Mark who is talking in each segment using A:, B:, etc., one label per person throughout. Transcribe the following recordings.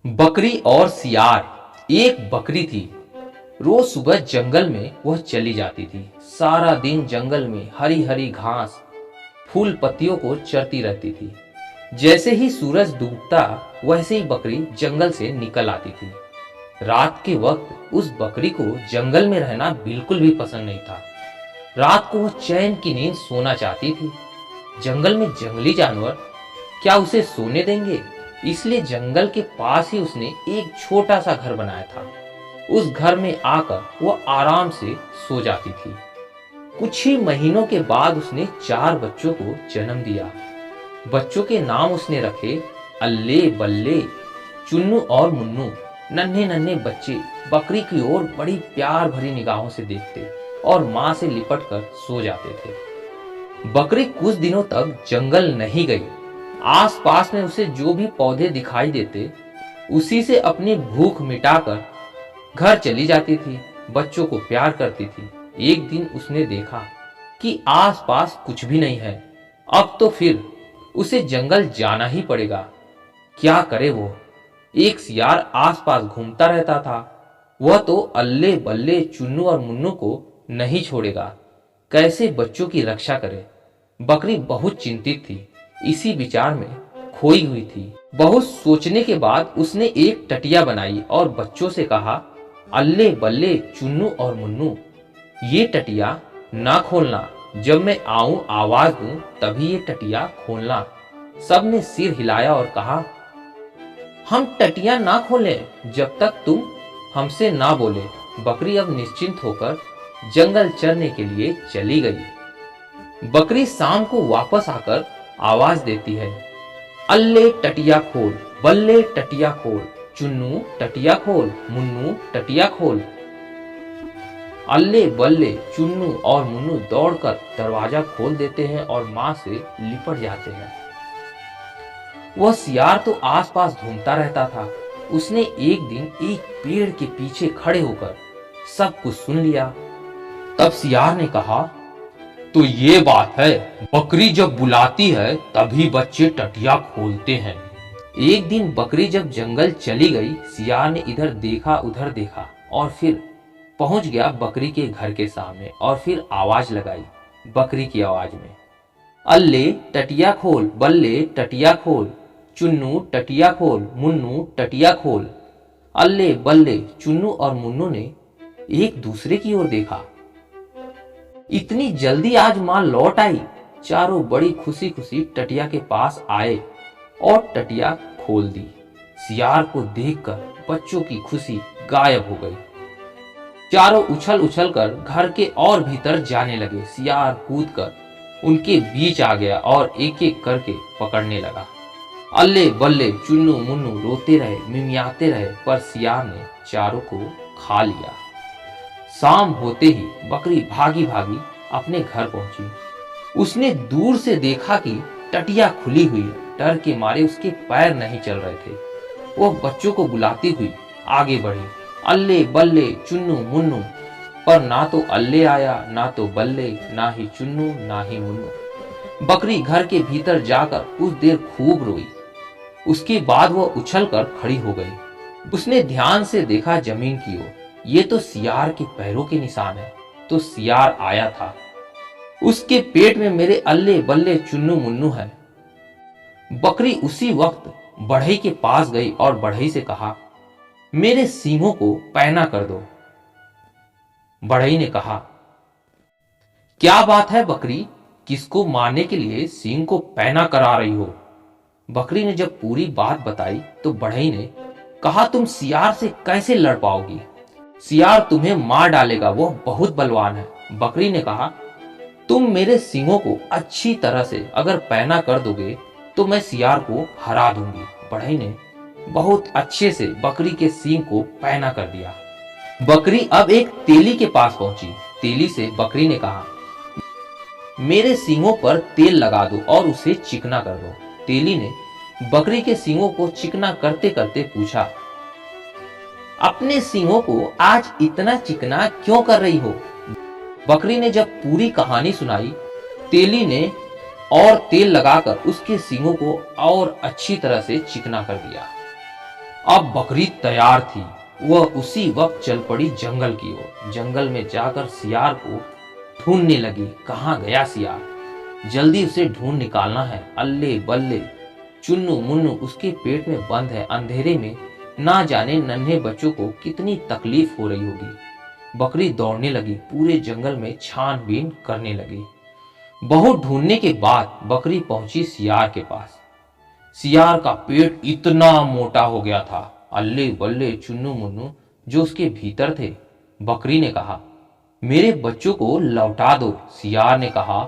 A: बकरी और सियार। एक बकरी थी। रोज सुबह जंगल में वह चली जाती थी। सारा दिन जंगल में हरी हरी घास फूल पत्तियों को चरती रहती थी। जैसे ही सूरज डूबता वैसे ही बकरी जंगल से निकल आती थी। रात के वक्त उस बकरी को जंगल में रहना बिल्कुल भी पसंद नहीं था। रात को वह चैन की नींद सोना चाहती थी। जंगल में जंगली जानवर क्या उसे सोने देंगे, इसलिए जंगल के पास ही उसने एक छोटा सा घर बनाया था। उस घर में आकर वह आराम से सो जाती थी। कुछ ही महीनों के बाद उसने 4 बच्चों को जन्म दिया। बच्चों के नाम उसने रखे अल्ले बल्ले, चुन्नू और मुन्नू। नन्हे नन्हे बच्चे बकरी की ओर बड़ी प्यार भरी निगाहों से देखते और माँ से लिपट कर सो जाते थे। बकरी कुछ दिनों तक जंगल नहीं गई। आसपास में उसे जो भी पौधे दिखाई देते उसी से अपनी भूख मिटाकर घर चली जाती थी। बच्चों को प्यार करती थी। एक दिन उसने देखा कि आसपास कुछ भी नहीं है। अब तो फिर उसे जंगल जाना ही पड़ेगा। क्या करे वो? एक सियार आसपास घूमता रहता था। वह तो अल्ले बल्ले चुन्नू और मुन्नू को नहीं छोड़ेगा। कैसे बच्चों की रक्षा करे? बकरी बहुत चिंतित थी। इसी विचार में खोई हुई थी। बहुत सोचने के बाद उसने एक टटिया बनाई और बच्चों से कहा, अल्ले बल्ले चुन्नू और मुन्नू, ये टटिया ना खोलना। जब मैं आऊं आवाज दूं तभी ये टटिया खोलना। सब ने सिर हिलाया और कहा, हम टटिया ना खोलें जब तक तुम हमसे ना बोले। बकरी अब निश्चिंत होकर जंगल चरने के लिए चली गई। बकरी शाम को वापस आकर आवाज देती है, अल्ले टटिया खोल, बल्ले टटिया खोल, चुन्नू टटिया खोल, मुन्नू टटिया खोल। अल्ले बल्ले चुन्नू और मुन्नू दौड़कर दरवाजा खोल देते हैं और माँ से लिपट जाते हैं। वह सियार तो आसपास घूमता रहता था। उसने एक दिन एक पेड़ के पीछे खड़े होकर सब कुछ सुन लिया। तब सियार ने कहा, तो ये बात है, बकरी जब बुलाती है तभी बच्चे टटिया खोलते हैं। एक दिन बकरी जब जंगल चली गई, सियार ने इधर देखा उधर देखा और फिर पहुंच गया बकरी के घर के सामने और फिर आवाज लगाई बकरी की आवाज में, अल्ले टटिया खोल, बल्ले टटिया खोल, चुन्नू टटिया खोल, मुन्नू टटिया खोल। अल्ले बल्ले चुन्नू और मुन्नू ने एक दूसरे की ओर देखा। इतनी जल्दी आज मां लौट आई। चारों बड़ी खुशी खुशी टटिया के पास आए और टटिया खोल दी। सियार को देखकर बच्चों की खुशी गायब हो गई। चारों उछल उछल कर घर के और भीतर जाने लगे। सियार कूद कर उनके बीच आ गया और एक एक करके पकड़ने लगा। अल्ले बल्ले चुन्नू मुन्नू रोते रहे, मिमियाते रहे, पर सियार ने चारों को खा लिया। शाम होते ही बकरी भागी भागी अपने घर पहुंची। उसने दूर से देखा कि टटिया खुली हुई है। डर के मारे उसके पैर नहीं चल रहे थे। वो बच्चों को बुलाती हुई आगे बढ़ी, अल्ले बल्ले चुन्नू मुन्नू, पर ना तो अल्ले आया, ना तो बल्ले, ना ही चुन्नू, ना ही मुन्नू। बकरी घर के भीतर जाकर कुछ देर खूब रोई। उसके बाद वह उछल कर खड़ी हो गई। उसने ध्यान से देखा जमीन की ओर। ये तो सियार के पैरों के निशान है। तो सियार आया था। उसके पेट में मेरे अल्ले बल्ले चुन्नू मुन्नू है। बकरी उसी वक्त बढ़ई के पास गई और बढ़ई से कहा, मेरे सींगों को पैना कर दो। बढ़ई ने कहा, क्या बात है बकरी, किसको मारने के लिए सींग को पैना करा रही हो? बकरी ने जब पूरी बात बताई तो बढ़ई ने कहा, तुम सियार से कैसे लड़ पाओगी? सियार तुम्हें मार डालेगा, वो बहुत बलवान है। बकरी ने कहा, तुम मेरे सींगों को अच्छी तरह से अगर पैना कर दोगे तो मैं सियार को हरा दूंगी। बढ़ई ने बहुत अच्छे से बकरी के सींग को पैना कर दिया। बकरी अब एक तेली के पास पहुंची। तेली से बकरी ने कहा, मेरे सींगों पर तेल लगा दो और उसे चिकना कर दो। तेली ने बकरी के सींगों को चिकना करते करते पूछा, अपने सींगों को आज इतना चिकना क्यों कर रही हो? बकरी ने जब पूरी कहानी सुनाई, तेली ने और तेल लगाकर उसके सींगों को और अच्छी तरह से चिकना कर दिया। अब बकरी तैयार थी। वह उसी वक्त चल पड़ी जंगल की ओर। जंगल में जाकर सियार को ढूंढने लगी। कहाँ गया सियार? जल्दी उसे ढूंढ निकालना है। अल्ले बल्ले, चुन्नू मुन्नू उसके पेट में बंद है। अंधेरे में ना जाने नन्हे बच्चों को कितनी तकलीफ हो रही होगी। बकरी दौड़ने लगी, पूरे जंगल में छानबीन करने लगी। बहुत ढूंढने के बाद बकरी पहुंची सियार के पास। सियार का पेट इतना मोटा हो गया था। अल्ले बल्ले चुन्नू मुन्नू जो उसके भीतर थे। बकरी ने कहा, मेरे बच्चों को लौटा दो। सियार ने कहा,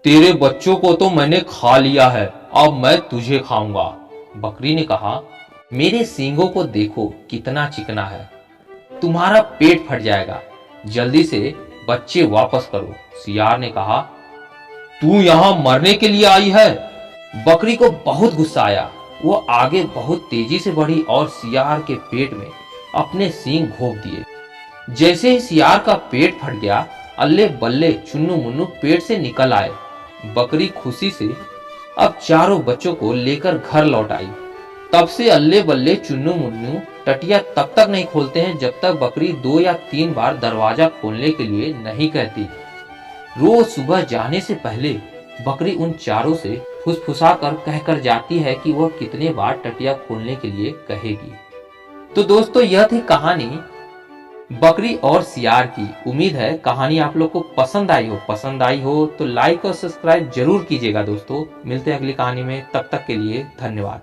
A: तेरे बच्चों को तो मैंने खा लिया है, अब मैं तुझे खाऊंगा। बकरी ने कहा, मेरे सींगों को देखो कितना चिकना है, तुम्हारा पेट फट जाएगा, जल्दी से बच्चे वापस करो। सियार ने कहा, तू यहां मरने के लिए आई है? बकरी को बहुत गुस्सा आया। वो आगे बहुत तेजी से बढ़ी और सियार के पेट में अपने सींग घोंप दिए। जैसे ही सियार का पेट फट गया, अल्ले बल्ले चुन्नू मुन्नू पेट से निकल आए। बकरी खुशी से अब चारों बच्चों को लेकर घर लौट आई। तब से अल्ले बल्ले चुन्नू मुन्नू टटिया तब तक नहीं खोलते हैं जब तक बकरी 2 या 3 बार दरवाजा खोलने के लिए नहीं कहती। रोज सुबह जाने से पहले बकरी उन चारों से फुसफुसाकर कहकर जाती है कि वह कितने बार टटिया खोलने के लिए कहेगी। तो दोस्तों, यह थी कहानी बकरी और सियार की। उम्मीद है कहानी आप लोग को पसंद आई हो तो लाइक और सब्सक्राइब जरूर कीजिएगा दोस्तों। मिलते हैं अगली कहानी में, तब तक के लिए धन्यवाद।